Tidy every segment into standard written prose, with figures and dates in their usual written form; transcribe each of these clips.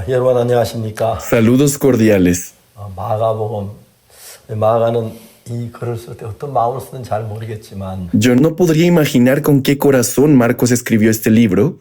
여러분 안녕하십니까? Saludos cordiales. 마가복음, 마가는 이 글을 쓸 때 어떤 마음을 쓰는지 잘 모르겠지만 Yo no podría imaginar con qué corazón Marcos escribió este libro,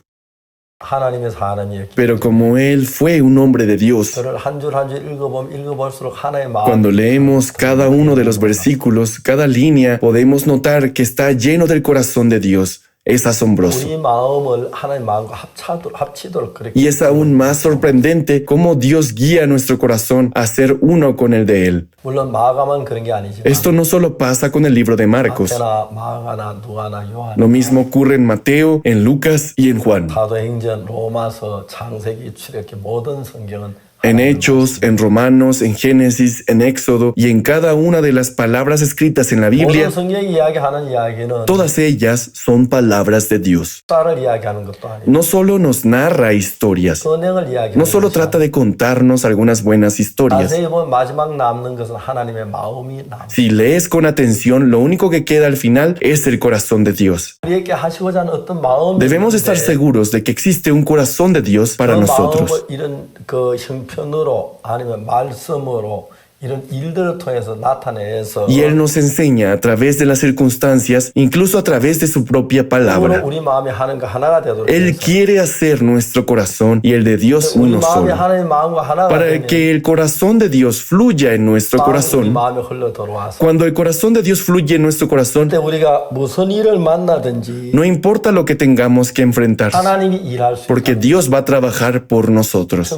하나님의 사람이었기 pero como él fue un hombre de Dios, 저를 한 줄 한 줄 읽어볼수록 하나의 마음 cuando leemos cada uno de los versículos, cada línea, podemos notar que está lleno del corazón de Dios. Es asombroso. 우리 마음을 하나님 마음과 합치도록 그렇게 Y es aún más sorprendente cómo Dios guía nuestro corazón a ser uno con el de Él. 물론 마가만 그런 게 아니지만 Esto no solo pasa con el libro de Marcos. 마태나 마가나 누가나 요한 Lo mismo ocurre en Mateo, en Lucas y en Juan. 사도행전, 로마서, 창세기, 출애굽기 모든 성경은 En Hechos, en Romanos, en Génesis, en Éxodo y en cada una de las palabras escritas en la 모든 Biblia, 성경이 이야기하는 이야기는 todas ellas son palabras de Dios. 역사를 이야기하는 것도 아니고 No solo nos narra historias, 선행을 이야기하는 no solo 것이 trata de contarnos algunas buenas historias. 자세히 보면 마지막 남는 것은 하나님의 마음이 남아. Si lees con atención, lo único que queda al final es el corazón de Dios. 우리에게 하시고자 하는 어떤 마음이 Debemos estar 있는데 seguros de que existe un corazón de Dios para 그 nosotros. 마음을 이런 그 형편으로 아니면 말씀으로 이런 일들을 통해서 나타내서 Y Él nos enseña a través de las circunstancias, incluso a través de su propia palabra. 우리 마음이 하나님과 하나가 되도록 Él 해서 quiere hacer nuestro corazón y el de Dios 우리 uno 마음이 solo, 하나님 마음과 하나가 para 되면 que el corazón de Dios fluya en nuestro 우리 corazón. 마음에 흘러 들어와서 Cuando el corazón de Dios fluye en nuestro corazón, 그때 우리가 무슨 일을 만나든지 no importa lo que tengamos que enfrentar, 하나님이 일할 수 porque 있다. Dios va a trabajar por nosotros.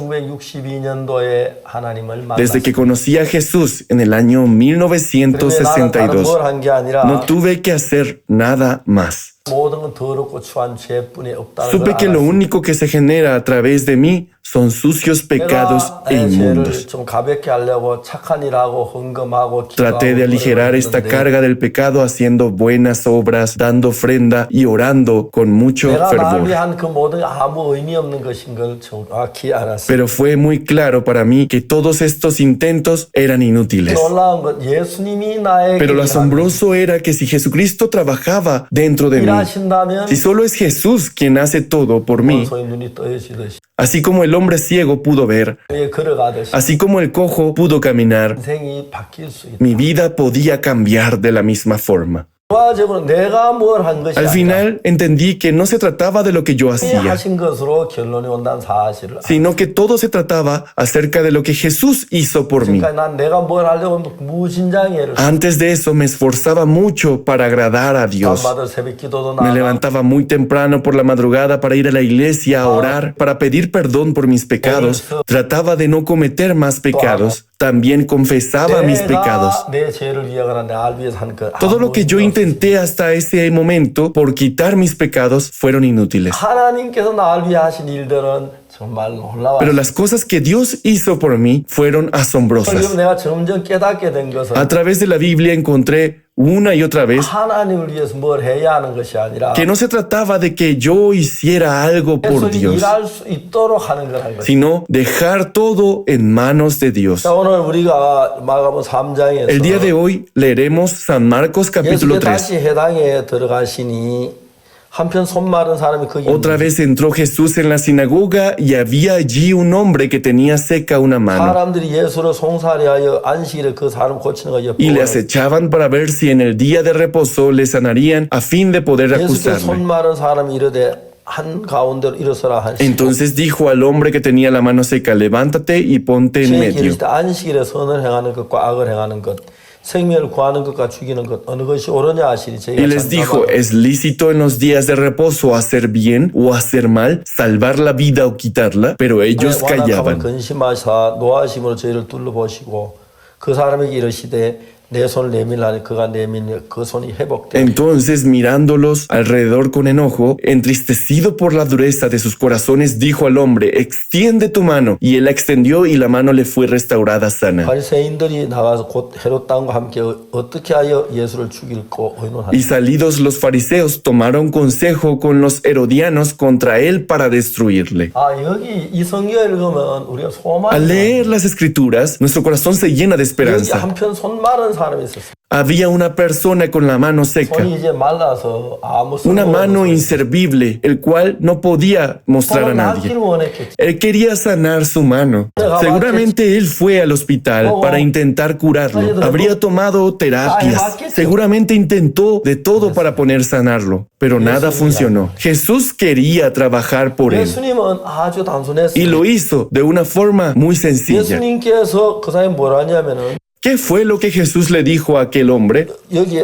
1962년도에 하나님을 Desde que 만났습니다. conocí a Jesús en el año 나는 다른 1962, 뭘 한 게 아니라 no tuve que hacer nada más. 모든 건 더럽고 추한 죄뿐이 없다는 걸 Supe que lo 알았습니다. único que se genera a través de mí son sucios pecados 내가 e 내 죄를 inmundos. 좀 가볍게 하려고 착한 일하고 헌금하고 Traté de aligerar esta carga del pecado haciendo buenas obras, dando ofrenda y orando con mucho 내가 날 fervor. 위한 그 모든 게 아무 의미 없는 것인 걸 정확히 알았습니다. Pero fue muy claro para mí que todos estos intentos eran inútiles. 놀라운 건 예수님이 나에게 Pero lo asombroso era que si Jesucristo trabajaba dentro de mí, 일하신다면 si solo es Jesús quien hace todo por mí, 소위 눈이 떠지듯이 así como el hombre ciego pudo ver, 걸어가듯이 así como el cojo pudo caminar, 인생이 바뀔 수 있다. mi vida podía cambiar de la misma forma. 결과적으로 내가 뭘 한 것이 Al 아니라 final entendí que no se trataba de lo que yo hacía, 하신 것으로 결론이 온다는 사실을 알았습니다. sino que todo se trataba acerca de lo que Jesús hizo por mí. 그러니까 난 내가 뭘 하려고 무진장애를 Antes de eso me esforzaba mucho para agradar a Dios. 밤마다 새벽 기도도 Me 나가 levantaba muy temprano por la madrugada para ir a la iglesia a orar, para pedir perdón por mis pecados. Trataba de no cometer más pecados. También confesaba mis pecados. 내 죄를 위하거나 날 위해서 한 것. Todo lo que yo intenté hasta ese momento por quitar mis pecados fueron inútiles. 하나님께서 날 위해 하신 일들은 정말 놀라워요. Pero las cosas que Dios hizo por mí fueron 그리고 asombrosas. 내가 점점 깨닫게 된 것은 A través de la Biblia encontré una y otra vez 하나님을 위해서 뭘 해야 하는 것이 아니라 que no se trataba de que yo hiciera algo por 예수님이 Dios, 일할 수 있도록 하는 거라는 거죠. sino dejar todo en manos de Dios. 자, 오늘 우리가 마가복음 3장에서 El día de hoy leeremos San Marcos capítulo 예수께 3. 다시 해당에 들어가시니 한편 손 마른 사람이 거기 Otra vez entró Jesús en la sinagoga y había allí un hombre que tenía seca una mano 사람들이 예수를 송사리하여 안식일에 그 사람 고치는 거 y le 엿보고 acechaban para ver si en el día de reposo le sanarían a fin de poder 예수께 손 acusarle. 마른 사람이 이르되 한 가운데로 일어서라 하시고 Entonces dijo al hombre que tenía la mano seca, levántate y ponte en 제 medio. 기르시되 안식일에 선을 행하는 것과 악을 행하는 것 생명을 구하는 것과 죽이는 것 어느 것이 옳으냐 하시니 Y 저희가 les dijo, 잠잠하고 ¿es lícito en los días de reposo hacer bien o hacer mal, salvar la vida o quitarla? Pero ellos 완악함을 callaban. 근심하사 노하심으로 저희를 둘러보시고 그 사람에게 이르시되 내 손을 내밀라니 그가 내밀니 그 손이 회복되니 Entonces, mirándolos alrededor con enojo, entristecido por la dureza de sus corazones, dijo al hombre, extiende tu mano. Y él la extendió y la mano le fue restaurada sana. 바리새인들이 나가서 곧 헤롯 땅과 함께 어떻게 하여 예수를 죽일고 의논하니 Y salidos los fariseos tomaron consejo con los herodianos contra él para destruirle. 여기 이 성경 읽으면 우리가 소망이 Al leer las escrituras, nuestro corazón se llena de 여기 esperanza. 한편 손 마른 사람이 있었어요. Había una persona con la mano seca, 손이 이제 말라서 아무 una 쓸모 mano 없는 inservible, el cual no podía mostrar a 손을 nadie. 낫기를 원했겠지. Él quería sanar su mano. Seguramente él fue al hospital para intentar curarlo. Habría tomado terapias. Seguramente intentó de todo para poder sanarlo, pero nada funcionó. Jesús quería trabajar por él 예수님은 아주 y 단순했어요. lo hizo de una forma muy sencilla. 예수님께서 그 사람이 뭐라 하냐면은 ¿Qué fue lo que Jesús le dijo a aquel hombre? 여기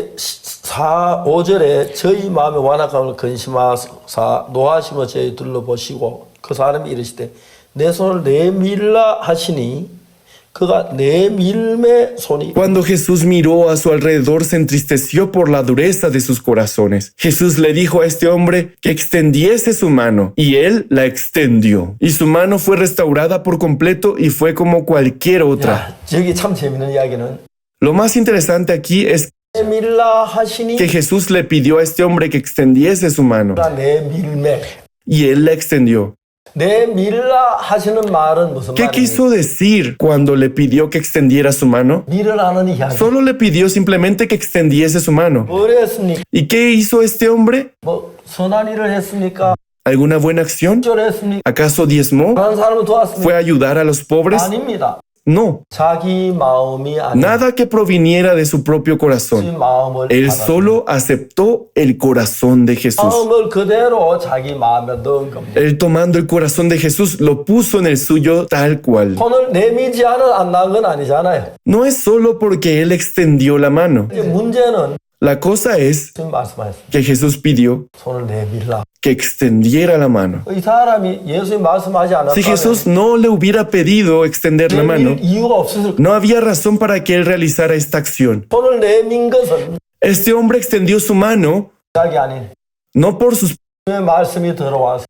5절에 저희 마음의 완악함을 근심하사 노하심을 저희 둘러보시고 그 사람이 이르시되 내 손을 내밀라 하시니 그가 내밀매 손이 Cuando Jesús miró a su alrededor, se entristeció por la dureza de sus corazones. Jesús le dijo a este hombre que extendiese su mano, y él la extendió. Y su mano fue restaurada por completo y fue como cualquier otra. 야, 여기 참 재밌는 이야기는 Lo más interesante aquí es 내밀라 하시니 que Jesús le pidió a este hombre que extendiese su mano, 그가 내밀매 y él la extendió. 내밀라 하시는 말은 무슨 ¿Qué 말이니? quiso decir cuando le pidió que extendiera su mano? 밀으라는 이야기. Solo le pidió simplemente que extendiese su mano. 뭘 했습니까? ¿Y qué hizo este hombre? 뭐 선한 일을 했습니까? ¿Alguna buena acción? 절했습니까? ¿Acaso diezmó? 다른 사람을 도왔습니까? ¿Fue a ayudar a los pobres? 아닙니다. No, 자기 마음이 아니라 nada que proviniera de su propio corazón. 마음을 Él 받아. solo aceptó el corazón de Jesús. 마음을 그대로 자기 마음에 넣은 겁니다. Él tomando el corazón de Jesús lo puso en el suyo tal cual. 손을 내미지 안 난 건 아니잖아요. No es solo porque Él extendió la mano. 이제 문제는 La cosa es 지금 말씀하셨어요. que Jesús pidió 손을 내밀라. que extendiera la mano. 이 사람이 예수님 말씀하지 Si 않았다면 Jesús no le hubiera pedido extender la mano, 내밀 이유가 없었을 거예요. no había razón para que Él realizara esta acción. 손을 내민 것은 Este hombre extendió su mano 자기 아닌 no por sus 말씀이 들어와서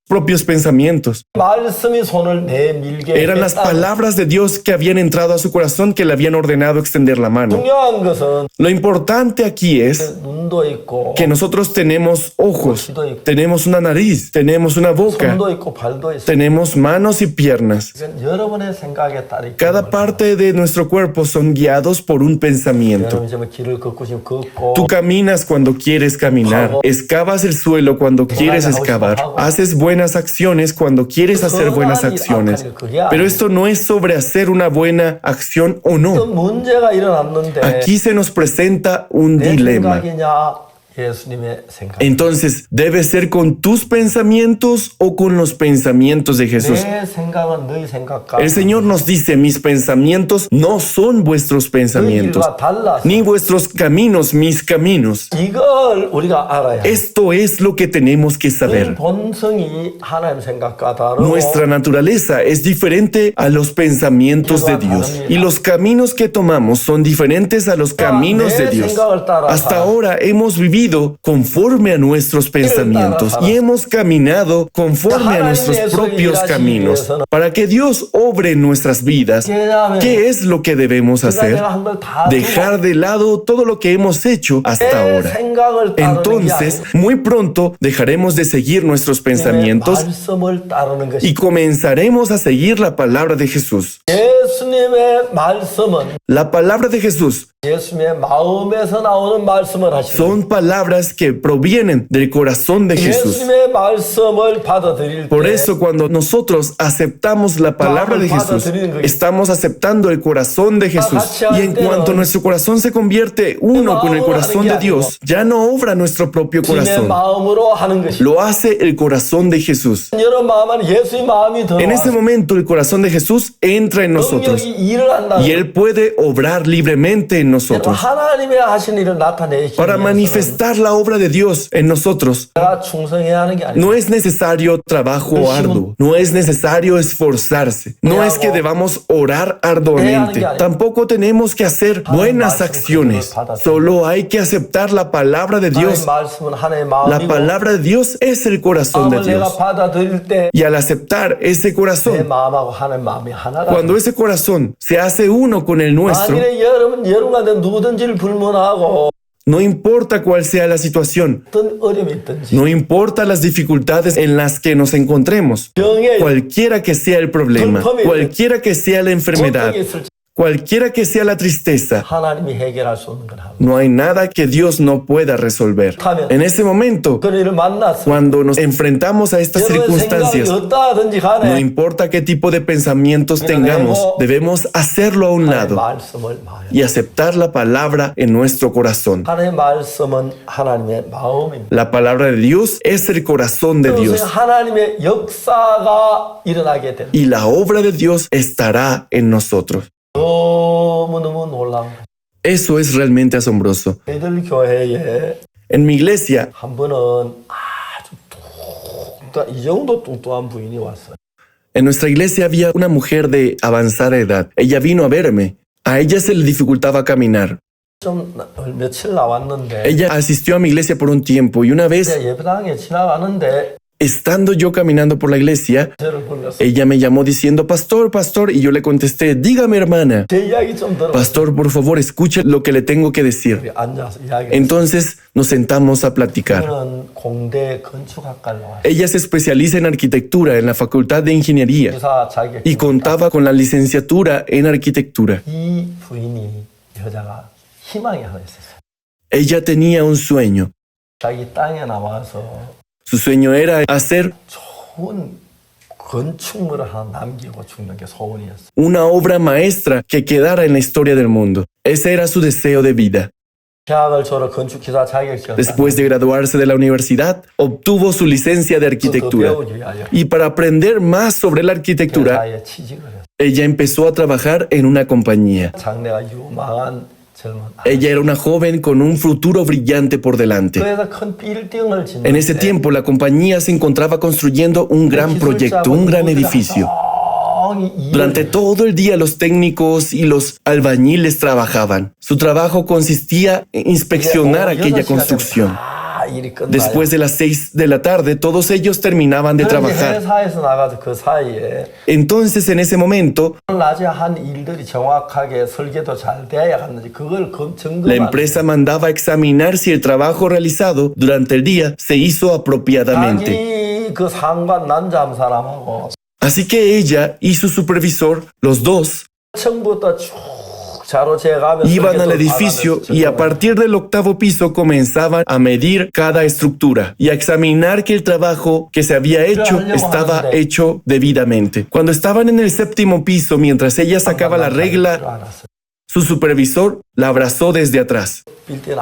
propios pensamientos. 말씀이 손을 내밀게 Eran las 했다는 palabras de Dios que habían entrado a su corazón que le habían ordenado extender la mano. 중요한 것은 Lo importante aquí es 눈도 있고 que nosotros tenemos ojos, tenemos una nariz, tenemos una boca, 손도 있고 발도 있고 tenemos manos y piernas. 여러분의 생각에 따라 Cada parte de nuestro cuerpo son guiados por un pensamiento. 여러분 이제 뭐 길을 걷고 싶으면 걷고 Tú caminas cuando quieres caminar, excavas el suelo cuando quieres excavar, haces buenas acciones cuando quieres hacer buenas acciones. Pero esto no es sobre hacer una buena acción o no. 어떤 문제가 일어났는데 Aquí se nos presenta un 내 dilema. 생각이냐 예수님의 생각 Entonces, ¿debe ser con tus pensamientos o con los pensamientos de Jesús? 내 생각은 너희 생각과 El Señor nos dice, mis pensamientos no son vuestros 너희 pensamientos, 길과 달라서 ni vuestros caminos, mis caminos. 이걸 우리가 알아야 해. Esto es lo que tenemos que 너희 saber. 본성이 하나님 생각과 다르고 Nuestra naturaleza es diferente a los pensamientos de Dios y los caminos que tomamos son diferentes a los caminos de Dios. Hasta ahora hemos vivido conforme a nuestros pensamientos y hemos caminado conforme a nuestros propios caminos. Para que Dios obre en nuestras vidas, ¿qué es lo que debemos hacer? Dejar de lado todo lo que hemos hecho hasta ahora. 생각을 따르는 게 Entonces, 아니고 muy pronto dejaremos de seguir nuestros pensamientos 말씀을 따르는 것이 y comenzaremos a seguir la palabra de Jesús. 예수님의 말씀은 La palabra de Jesús 예수님의 마음에서 나오는 말씀을 하시는 son palabras que provienen del corazón de Jesús. 예수님의 말씀을 받아들일 Por 때 eso cuando nosotros aceptamos la palabra de Jesús, estamos aceptando el corazón de Jesús. Y en cuanto nuestro corazón se convierte uno con el corazón de Dios, ya no obra nuestro propio 주님의 corazón, 마음으로 하는 것이 lo hace el corazón de Jesús. 여러분 마음은 예수의 마음이 En ese 들어와서 momento el corazón de Jesús entra en nosotros 능력이 일을 한다. y Él puede obrar libremente en nosotros 하나님의 하신 일을 나타내기 para 위해서는 manifestar la obra de Dios en nosotros. 내가 충성해야 하는 게 아니라 No es necesario trabajo arduo, no es necesario esforzarse, no es que debamos orar arduamente, tampoco tenemos que hacer buenas acciones, solo hay que aceptar la palabra de Dios. 하나님의 말씀은 하나님의 La 마음이고 palabra de Dios es el corazón de 마음을 Dios. 내가 받아들일 때 Y al aceptar ese 내 corazón, 마음하고 하나님 마음이 하나다. cuando ese corazón se hace uno con el nuestro, 만일에 여러분한테 누구든지를 불문하고 no importa cuál sea la situación, 어떤 어려움이 있든지 no importa las dificultades en las que nos encontremos, 병에 cualquiera que sea el problema, cualquiera que sea la enfermedad, 고통이 있을지 Cualquiera que sea la tristeza, 하나님이 해결할 수 없는 건 아무것도. no hay nada que Dios no pueda resolver. En ese momento, 그런 일을 만났어. cuando nos enfrentamos a estas 여러분 생각이 circunstancias, 어떠하든지 no 간에 importa qué tipo de pensamientos tengamos, debemos hacerlo a un lado 말씀을 말해. y aceptar la palabra en nuestro corazón. 하나님의 말씀은 하나님의 마음입니다. La palabra de Dios es el corazón de 그것이 Dios 하나님의 역사가 일어나게 된다. y la obra de Dios estará en nosotros. 너무너무 놀라운 거예요. Eso es realmente asombroso. 저희들 교회에 En mi iglesia, 한 번은 아주 이 정도 뚱뚱한 부인이 왔어요. en nuestra iglesia había una mujer de avanzada edad. Ella vino a verme. A ella se le dificultaba caminar. 좀 며칠 나왔는데 Ella asistió a mi iglesia por un tiempo y una vez, 예배당에 지나가는데 estando yo caminando por la iglesia, 저를 불렀어요. ella me llamó diciendo, pastor, pastor, y yo le contesté, dígame hermana, 제 이야기 좀 들어. pastor, por favor, escuche lo que le tengo que decir. 우리 앉아서 이야기. Entonces nos sentamos a platicar. 저는 공대 건축학과를 나왔어요. Ella se especializa en arquitectura en la Facultad de Ingeniería 기사 자격. y contaba con la licenciatura en arquitectura. 이 부인이 여자가 희망이 하나 있었어요. Ella tenía un sueño. 자기 땅에 나와서 Su sueño era hacer 좋은 건축물을 하나 남기고 죽는 게 소원이었어요. una obra maestra que quedara en la historia del mundo. Ese era su deseo de vida. 대학을 졸업 건축기사 자격증을 Después de graduarse de la universidad, obtuvo su licencia de arquitectura. 배우기 위하여 Y para aprender más sobre la arquitectura, 회사에 취직을 했어요. ella empezó a trabajar en una compañía. 장래가 유망한 젊은 Ella era una joven con un futuro brillante por delante. 그래서 큰 빌딩을 짓는데 En ese tiempo, la compañía se encontraba construyendo un gran proyecto, un gran edificio. Durante todo el día los técnicos y los albañiles trabajaban. Su trabajo consistía en inspeccionar aquella construcción. Después de las 6 de la tarde, todos ellos terminaban de trabajar. 회사에서 나가서 그 사이에 Entonces, en ese momento, 낮에 한 일들이 정확하게 설계도 잘 돼야 하는지 그걸 la 점검하는 empresa mandaba a examinar si el trabajo realizado durante el día se hizo apropiadamente. 자기 그 상관 남자 사람하고 Así que ella y su supervisor, los dos, 처음부터 쭉 자로 재가면서 iban al edificio y a partir del 8º piso comenzaban a medir cada estructura y a examinar que el trabajo que se había hecho estaba hecho debidamente. Cuando estaban en el 7º piso, mientras ella sacaba la regla, su supervisor la abrazó desde atrás 빌딩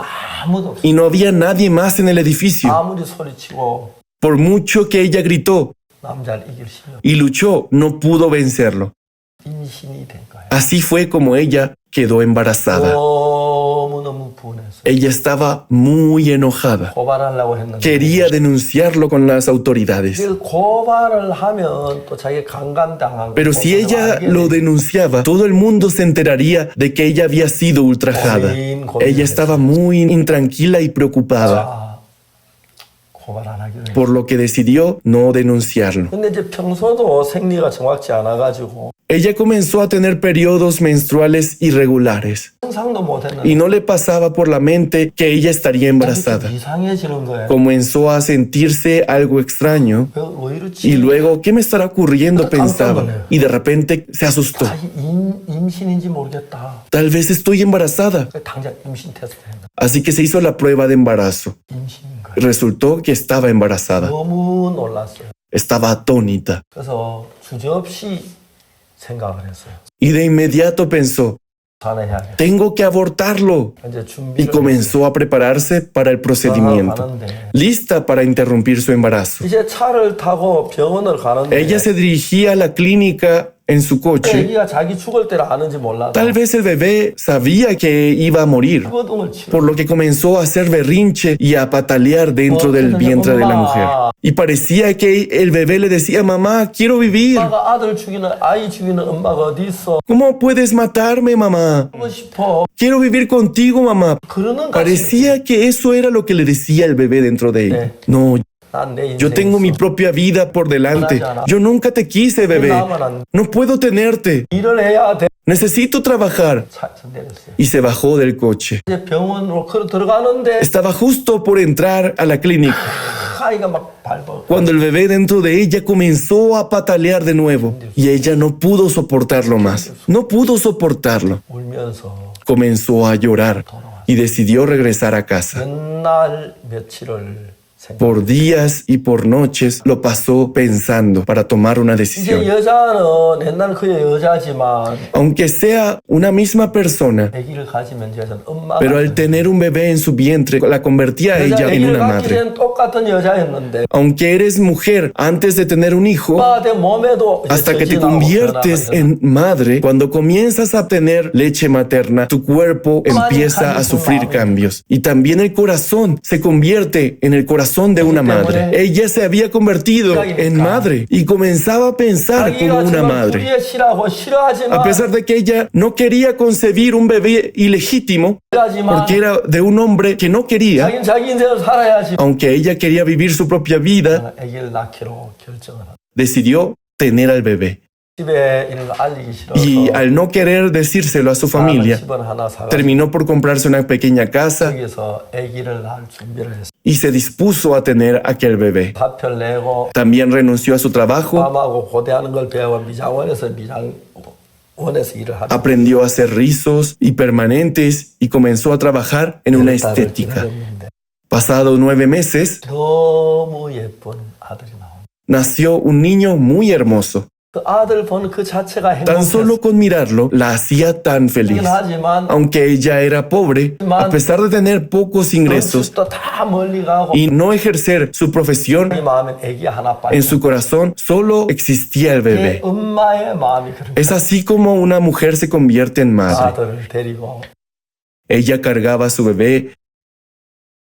아무도 없어. y no había nadie más en el edificio. 아무리 소리치고 Por mucho que ella gritó 남자를 이길 힘이 없어. y luchó, no pudo vencerlo. 임신이 된 거야. Así fue como ella quedó embarazada. 너무너무 분해서 Ella estaba muy enojada. 고발하려고 했는데 Quería denunciarlo con las autoridades. 이걸 고발을 하면 또 자기 강간당한 Pero si ella lo denunciaba, todo el mundo se enteraría de que ella había sido ultrajada. Ella estaba muy intranquila y preocupada, 자, 고발 안 하기로 했어. por lo que decidió no denunciarlo. 근데 이제 평소도 생리가 정확치 않아가지고 Ella comenzó a tener periodos menstruales irregulares 상상도 못했는데 y no le pasaba por la mente que ella estaría embarazada. 이상해지는 거예요. Comenzó a sentirse algo extraño 왜 이렇지? y luego, ¿qué me estará ocurriendo?, pensaba. Y de repente se asustó. 자기 임신인지 모르겠다. Tal vez estoy embarazada. 당장 임신 테스트 했는데 Así que se hizo la prueba de embarazo. 임신인 거예요. Resultó que estaba embarazada. 너무 놀랐어요. Estaba atónita. 그래서 주저없이 생각을 했어요. Y de inmediato pensó, 산해해야겠다. tengo que abortarlo. 이제 Y 준비를 comenzó a prepararse para el procedimiento, 가는데 lista para interrumpir su embarazo. 이제 차를 타고 병원을 가는데 Ella se dirigía a la clínica en su coche. 애기가 자기 죽을 때를 아는지 몰라서 Tal vez el bebé sabía que iba a morir, 끄둥을 치고 por lo que comenzó a hacer berrinche y a patalear dentro del vientre de la mujer. Y parecía que el bebé le decía, mamá, quiero vivir. 엄마가 아들 죽이는 아이 죽이는 엄마가 어디 있어? ¿Cómo puedes matarme, mamá? 하고 싶어. Quiero vivir contigo, mamá. 그러는 같이 Parecía que eso era lo que le decía el bebé dentro de ella. No, 난 내 Yo 인생이 tengo mi 있어. propia vida por delante. Yo nunca te quise, bebé. No puedo tenerte. 일을 해야 돼. Necesito trabajar. 차에서 내렸어요. Y se bajó del coche. 이제 병원으로 들어가는데 Estaba justo por entrar a la clínica 아이가 막 밟아. cuando el bebé dentro de ella comenzó a patalear de nuevo y ella no pudo soportarlo más. No pudo soportarlo. 울면서 Comenzó a llorar y decidió regresar a casa. 맨날 며칠을 생각. Por días y por noches lo pasó pensando para tomar una 이제 decisión. 여자는 옛날 그 여자지만 Aunque sea una misma persona, 아기를 가지면 여자는 엄마가 pero al tener un bebé en su vientre la convertía a 여자 ella en 아기를 una 갖기 madre. 전 똑같은 여자였는데 Aunque eres mujer antes de tener un hijo, 엄마한테 몸에도 이제 hasta que te 전진하고 conviertes 변화가 en madre, cuando comienzas a tener leche materna, tu cuerpo empieza a sufrir cambios. Y también el corazón se convierte en el corazón de una madre. Ella se había convertido en madre y comenzaba a pensar como 자기가 una 정말 madre. 불의시라고 A 싫어하지만 pesar de que ella no quería concebir un bebé ilegítimo, porque era de un hombre que no quería, 자기는 자기 인생을 살아야지. aunque ella quería vivir su propia vida, 아기를 낳기로 결정을 하고 decidió tener al bebé. 집에 이런 거 알리기 싫어서 Y al no querer decírselo a su familia, 집을 하나 사가지고 terminó por comprarse una pequeña casa 거기서 아기를 낳을 준비를 했어. y se dispuso a tener aquel bebé. 사표를 내고 También renunció a su trabajo, 밤하고 고대하는 걸 배워 미장원에서 미장원에서 일을 하다. aprendió a hacer rizos y permanentes y comenzó a trabajar en una estética. Pasado 9 meses, 너무 예쁜 아들이 나옵니다. nació un niño muy hermoso. 그 아들 보는 그 자체가 Tan 행복했어. solo con mirarlo la hacía tan feliz. 하지만 Aunque ella era pobre, a pesar de tener pocos ingresos 또 다 멀리 가고 y no ejercer su profesión, 이 마음엔 아기 하나밖에 en su corazón solo existía el 내 bebé. 엄마의 마음이 그런 Es así como una mujer se convierte en madre. 아들을 데리고 Ella cargaba a su bebé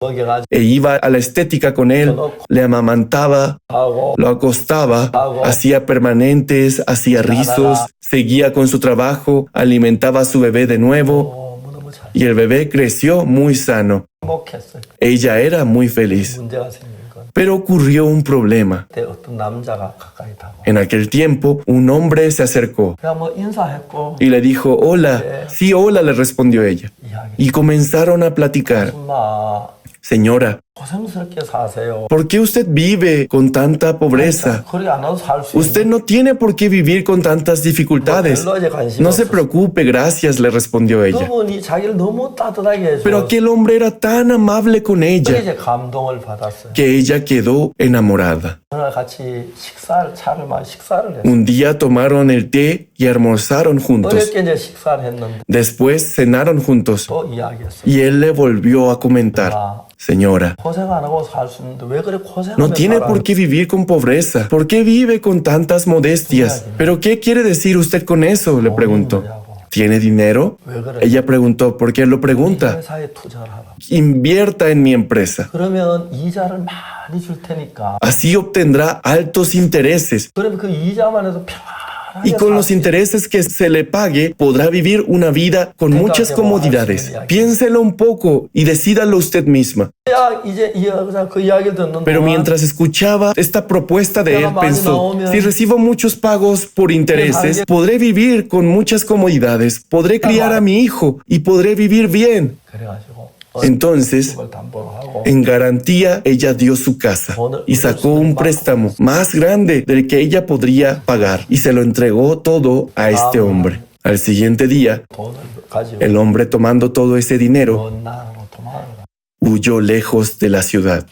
먹여가지고 e iba a la estética con él, le amamantaba, 하고 lo acostaba, hacía permanentes, hacía rizos, seguía con su trabajo, alimentaba a su bebé de nuevo 너무너무 잘 y el bebé creció muy sano. 행복했어요. Ella era muy feliz. 문제가 생긴 건 Pero ocurrió un problema. 그때 어떤 남자가 가까이 다가와 En aquel tiempo, un hombre se acercó 그냥 뭐 인사했고 y le dijo, hola. Sí, hola, le respondió ella. 이야기 Y comenzaron a platicar. 엄마 Señora, 고생스럽게 사세요. ¿por qué usted vive con tanta pobreza? 그리 안 와도 살 수 Usted no tiene por qué vivir con tantas dificultades. 별로 이제 관심이 No se 없었어. preocupe, gracias, le respondió ella. 그분이 자기를 너무 따뜻하게 Pero 해줘. aquel hombre era tan amable con ella 이제 감동을 받았어요. que ella quedó enamorada. 그날 같이 식사를 했어요. Un día tomaron el té y almorzaron juntos. 어렵게 이제 식사를 했는데 Después cenaron juntos 또 이야기했어요. y él le volvió a comentar, 아, Señora, 고생 안 하고 살 수 있는데 왜 그래 고생하면 no tiene 살아? por qué vivir con pobreza. ¿Por qué vive con tantas modestias? ¿Pero qué quiere decir usted con eso? Le preguntó. ¿Tiene dinero? 왜 그래? Ella preguntó, ¿por qué lo pregunta? 회사에 투자를 하라. Invierta en mi empresa. 그러면 이자를 많이 줄 테니까. Así obtendrá altos intereses. 그러면 그 이자만 해도 편하게 Y con los intereses que se le pague, podrá vivir una vida con muchas comodidades. Piénselo un poco y decídalo usted misma. 야, 이제 이 여자 그 이야기를 듣는 Pero 동안 mientras escuchaba esta propuesta de él, pensó, si recibo muchos pagos por intereses, podré vivir con muchas comodidades, podré criar a mi hijo y podré vivir bien. 그래가지고 Entonces, 그걸 담보로 하고 en garantía, ella dio su casa y sacó un préstamo más grande del que ella podría pagar y se lo entregó todo a este hombre. Al siguiente día, 돈을 가지고 el hombre, tomando todo ese dinero, 먼 나라로 도망을 가. huyó lejos de la ciudad.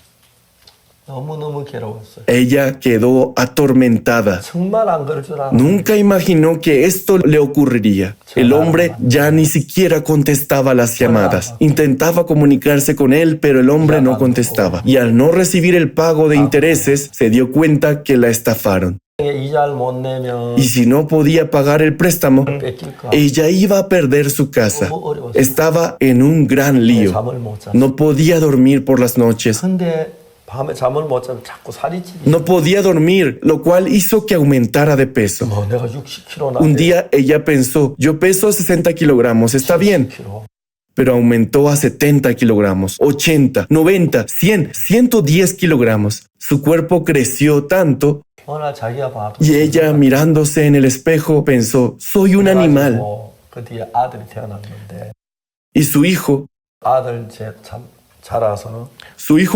너무너무 괴로웠어요. Ella quedó atormentada. 정말 안 그럴 줄 알았는데 Nunca imaginó que esto le ocurriría. El hombre ya ni siquiera contestaba las llamadas. Intentaba comunicarse con él, pero el hombre no contestaba. Y al no recibir el pago de intereses, se dio cuenta que la estafaron. 이자를 못 내면 Y si no podía pagar el préstamo, 뺏길까 ella iba a perder su casa. Estaba en un gran lío. 잠을 못 잤어. No podía dormir por las noches. 근데 밤에 잠을 못 자면 자꾸 살이 찌기. No podía dormir, lo cual hizo que aumentara de peso. 내가 60kg Un día ella pensó, yo peso 60 kilogramos, está bien, kg. pero aumentó a 70 kilogramos, 80, 90, 100, 110 kilogramos. Su cuerpo creció tanto 어느 자기 아빠 y ella, mirándose en el espejo, pensó, soy un animal. 그 뒤에 아들이 태어났는데 Y su hijo 자라서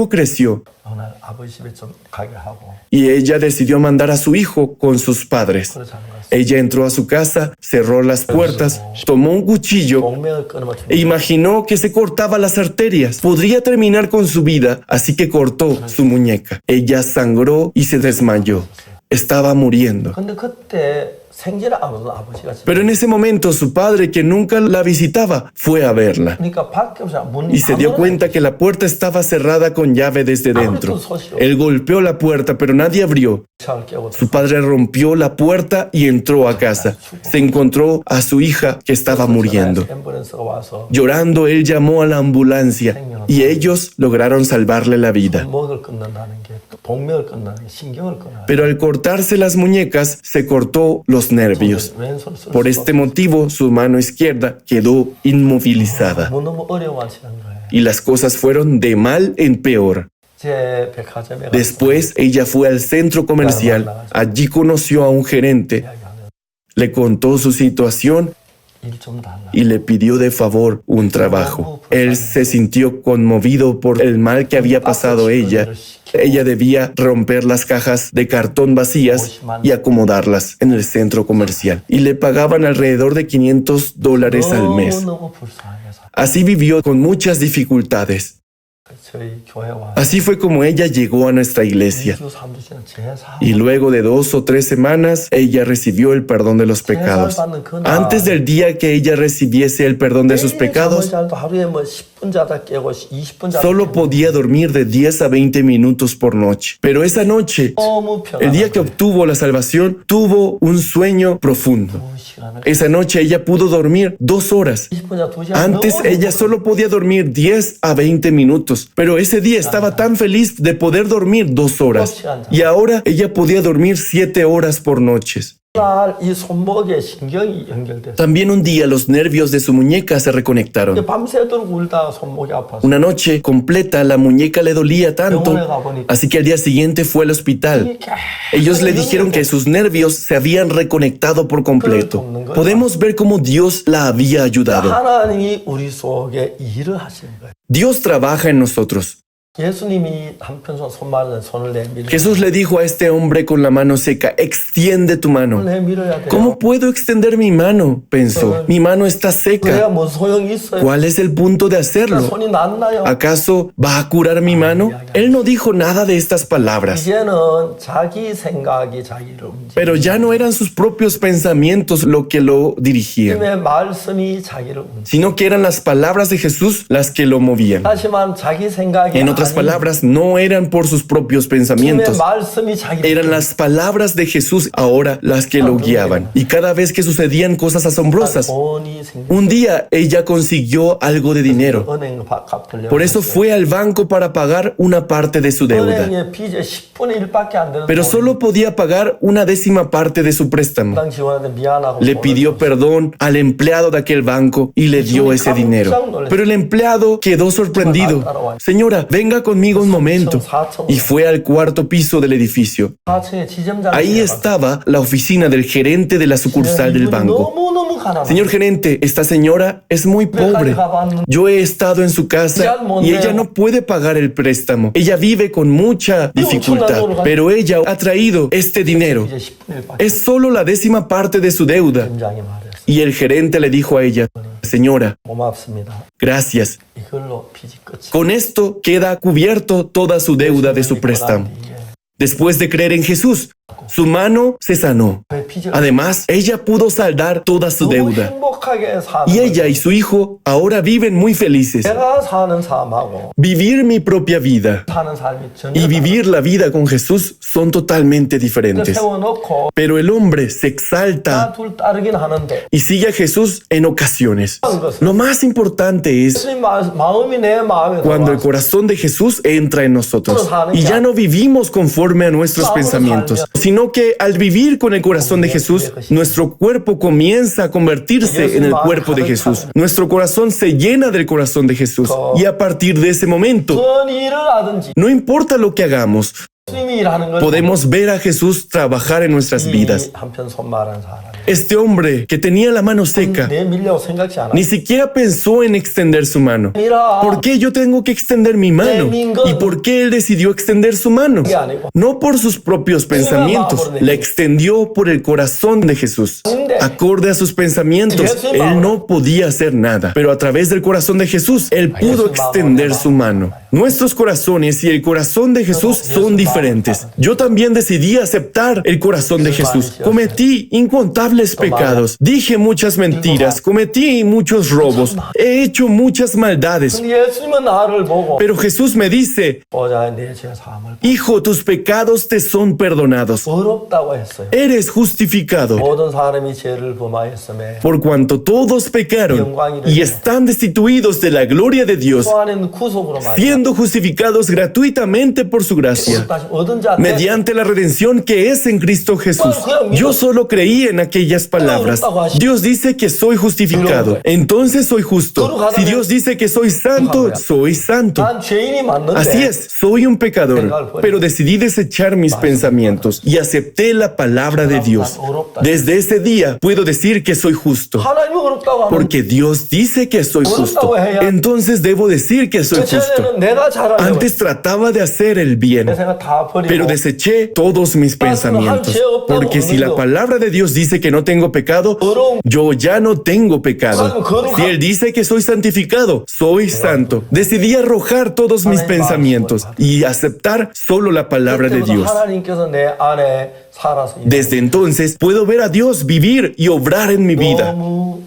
creció 어느 날 아버지 집에 좀 가게 하고 y ella decidió mandar a su hijo con sus padres. 그러지 않은 거였어요. Ella entró a su casa, cerró las puertas, tomó un cuchillo 동맥을 끊으면 e imaginó que se cortaba las arterias. Podría terminar con su vida, así que cortó su muñeca. Ella sangró y se desmayó. Estaba muriendo. 근데 그때 생지를 안 오던 아버지가 Pero en ese momento su padre, que nunca la visitaba, fue a verla 그러니까 밖에 없이 문이 y se dio cuenta que la puerta estaba cerrada con llave desde dentro. Él golpeó la puerta, pero nadie abrió. 잘 깨고 Su padre rompió la puerta y entró a casa. Se encontró a su hija que estaba muriendo. 앰뷸런스가 와서 Llorando, él llamó a la ambulancia y ellos lograron salvarle la vida. 목을 끊는다는 게 동맥을 끊는다는 게 신경을 끊어요. Pero al cortarse las muñecas, se cortó los nervios. 왼손을 쓸 Por 수가 este motivo, su mano izquierda quedó inmovilizada 너무 어려워하시는 거예요. y las cosas fueron de mal en peor. 제 백화점에 Después, ella fue al centro comercial. Allí conoció a un gerente, 이야기하면 le contó su situación 일 좀 달라. y le pidió de favor un trabajo. Él se sintió conmovido por el mal que había pasado ella. Ella debía romper las cajas de cartón vacías y acomodarlas en el centro comercial. Y le pagaban alrededor de $500 al mes. 너무 불쌍해서 Así vivió con muchas dificultades. 저희 교회와 Así fue como ella llegó a nuestra iglesia. 2주 3주 지난 제사 Y luego de 2 o 3 semanas, ella recibió el perdón de los pecados. Antes del día que ella recibiese el perdón de sus pecados, 잘도 하루에 뭐 10분 자다 깨고 20분 자다 solo podía dormir de 10 a 20 minutos por noche. Pero esa noche, 너무 el día que 편안하고 obtuvo la salvación, tuvo un sueño profundo. 시간을 Esa noche ella pudo dormir 2 horas. 20분 자 2시간 Antes ella solo podía dormir 10 a 20 minutos, pero ese día estaba tan feliz de poder dormir 2 horas. Y ahora ella podía dormir 7 horas por noches. 이 손목에 신경이 연결돼서 También un día los nervios de su muñeca se reconectaron. 밤새도록 울다가 손목이 아파서 Una noche completa la muñeca le dolía tanto, así que al día siguiente fue al hospital. Ellos le dijeron que sus nervios se habían reconectado por completo. Podemos ver cómo Dios la había ayudado. 하나님이 우리 속에 일을 하시는 거예요. Dios trabaja en nosotros. 예수님이 한편손 손 마른 손을 내밀어 Jesús le dijo a este hombre con la mano seca, extiende tu mano. 내밀어야 돼요. ¿Cómo puedo extender mi mano? Pensó, mi mano está 그래야 seca. 뭐 소용이 있어요. ¿Cuál es el punto de hacerlo? 손이 낫나요? ¿Acaso va a curar mi mano? Él no dijo nada de estas palabras, 이제는 자기 생각이 자기를 움직이고 pero ya no eran sus propios pensamientos lo que lo dirigían, 주님의 말씀이 자기를 움직이고 sino que eran las palabras de Jesús las que lo movían. 하지만 자기 생각이 En otras palabras, no eran por sus propios 주님의 pensamientos, 말씀이 자기를 eran las palabras de Jesús ahora las que lo guiaban. Y cada vez que sucedían cosas asombrosas, 돈이 생겨 un día ella consiguió algo de dinero. 은행 갚으려고 Por eso fue al banco para pagar una parte de su deuda. 은행의 빚의 10분의 1밖에 안 되는 Pero solo podía pagar una décima parte de su préstamo. 당 지원하는데 미안하고 Le pidió perdón al empleado de aquel banco y le dio ese dinero. Pero el empleado quedó sorprendido. Señora, venga conmigo un momento. Y fue al 4º piso del edificio. 4층에 지점장 Ahí estaba la oficina del gerente de la sucursal del banco. 너무너무 가난해. Señor gerente, esta señora es muy pobre. Yo he estado en su casa y ella no puede pagar el préstamo. Ella vive con mucha dificultad, pero ella ha traído este dinero. 이제 10분의 1밖에 Es solo la décima parte de su deuda. 지점장이 말했어. Y el gerente le dijo a ella, señora, 고맙습니다. gracias. 이걸로 빚이 끝이. Con esto queda cubierto toda su deuda de su préstamo. Después de creer en Jesús, su mano se sanó. Además, ella pudo saldar toda su 너무 deuda. 행복하게 사는 Y ella y su hijo ahora viven muy felices. 내가 사는 삶하고 Vivir mi propia vida 사는 삶이 전혀 y vivir la vida con Jesús son totalmente diferentes. 세워놓고 Pero el hombre se exalta 둘 따르긴 하는데 y sigue a Jesús en ocasiones. Lo más importante es 예수님 마음이 내 마음에 cuando el 들어와서 corazón de Jesús entra en nosotros y ya no vivimos conforme a nuestros pensamientos, sino que al vivir con el corazón de Jesús, nuestro cuerpo comienza a convertirse cree en el cuerpo de Jesús. Nuestro corazón se llena del corazón de Jesús. Y a partir de ese momento, 어떤 일을 하든지 no importa lo que hagamos, 주님이 일하는 걸 podemos ver a Jesús trabajar en nuestras vidas. 한편 손말한 사람. Este hombre que tenía la mano seca 내밀려고 생각지 않아. ni siquiera pensó en extender su mano. mira, ¿Por qué yo tengo que extender mi mano? ¿Y por qué él decidió extender su mano? No por sus propios pensamientos, la extendió por el corazón de Jesús. Acorde a sus pensamientos, él no podía hacer nada, pero a través del corazón de Jesús, él pudo extender su mano. Nuestros corazones y el corazón de Jesús son diferentes. Yo también decidí aceptar el corazón de Jesús. Cometí incontables pecados, dije muchas mentiras, cometí muchos robos, he hecho muchas maldades. 예수님은 나를 보고 Pero Jesús me dice, 보자 내 죄 사함을 hijo, tus pecados te son perdonados. 어렵다고 했어요. Eres justificado. 모든 사람이 죄를 범하였음에 Por cuanto todos pecaron y están destituidos de la gloria de Dios, 그 안에는 구속으로 말이야. siendo justificados gratuitamente por su gracia, 다시 얻은 자한테 mediante la redención que es en Cristo Jesús. Yo solo creí en aquellas palabras. Dios dice que soy justificado, entonces soy justo. Si Dios dice que soy santo, soy santo. 난 죄인이 맞는데 Así es, soy un pecador, pero decidí desechar mis pensamientos y acepté la palabra de Dios. Desde ese día puedo decir que soy justo, 하나님이 어렵다고 하면 porque Dios dice que soy justo. Entonces debo decir que soy justo. 전에는 내가 잘하려고 Antes trataba de hacer el bien, 내 생각 다 버리고 pero deseché todos mis pensamientos. Porque si la palabra de Dios dice que no tengo pecado, yo ya no tengo pecado. Si Él dice que soy santificado, soy santo. Decidí arrojar todos mis pensamientos y aceptar solo la palabra de Dios. 하나님께서 내 안에 살아서 Desde entonces puedo ver a Dios vivir y obrar en mi vida.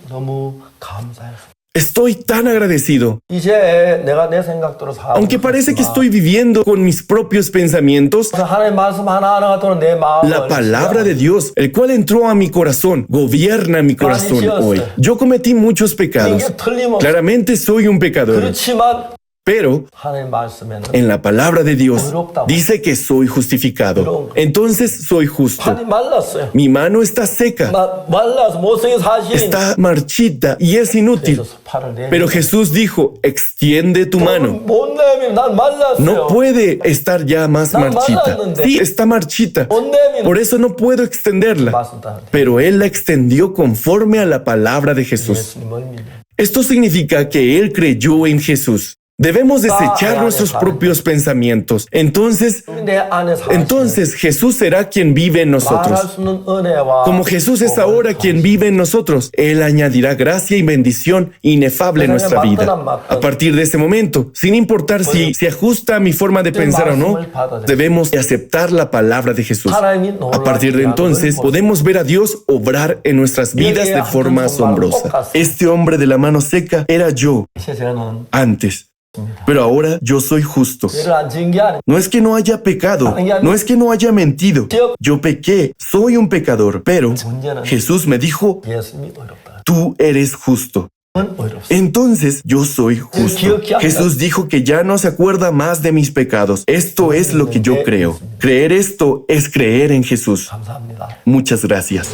너무 감사해요. Estoy tan agradecido. 이제 내가 내 생각대로 살고 Aunque parece que estoy viviendo con mis propios pensamientos, 하나님 말씀 하나하나가 또는 내 마음을 la palabra de Dios, el cual entró a mi corazón, gobierna mi corazón hoy. Yo cometí muchos pecados. 이게 틀림없이 Claramente soy un pecador. 그렇지만 Pero 하나님 말씀에는 en la palabra de Dios dice que soy justificado. Entonces soy justo. 판이 말랐어요. Mi mano está seca, 말라서 못생긴 사실이 está marchita y es inútil. 그래서 팔을 내밀어 Pero Jesús dijo, extiende tu mano. 못 내밀면 난 말랐어요. No puede estar ya más marchita. Sí, está marchita. 못 내밀면 Por eso no puedo extenderla. 맞습니다. Pero Él la extendió conforme a la palabra de Jesús. 예수님을 믿는 Esto significa que Él creyó en Jesús. Debemos desechar nuestros propios pensamientos. Entonces 내 안에 사시는 Jesús será quien vive en 말할 nosotros. 수 있는 은혜와 Como Jesús es ahora quien vive en nosotros, Él añadirá gracia y bendición inefable en nuestra vida. A partir de ese momento, sin importar si se ajusta a mi forma de pensar o no, debemos aceptar la palabra de Jesús. A partir de entonces, podemos ver a Dios obrar en nuestras vidas de forma asombrosa. Este hombre de la mano seca era yo 이제 저는 antes. Pero ahora yo soy justo. 죄를 안 지은 게 아니고 No es que no haya pecado, no es que no haya mentido. Yo pequé, soy un pecador, pero Jesús me dijo, 예수님이 어렵다. tú eres justo. 어렵습니다. Entonces yo soy justo. Jesús dijo que ya no se acuerda más de mis pecados. Esto es lo que yo creo. Creer esto es creer en Jesús. 감사합니다. Muchas gracias.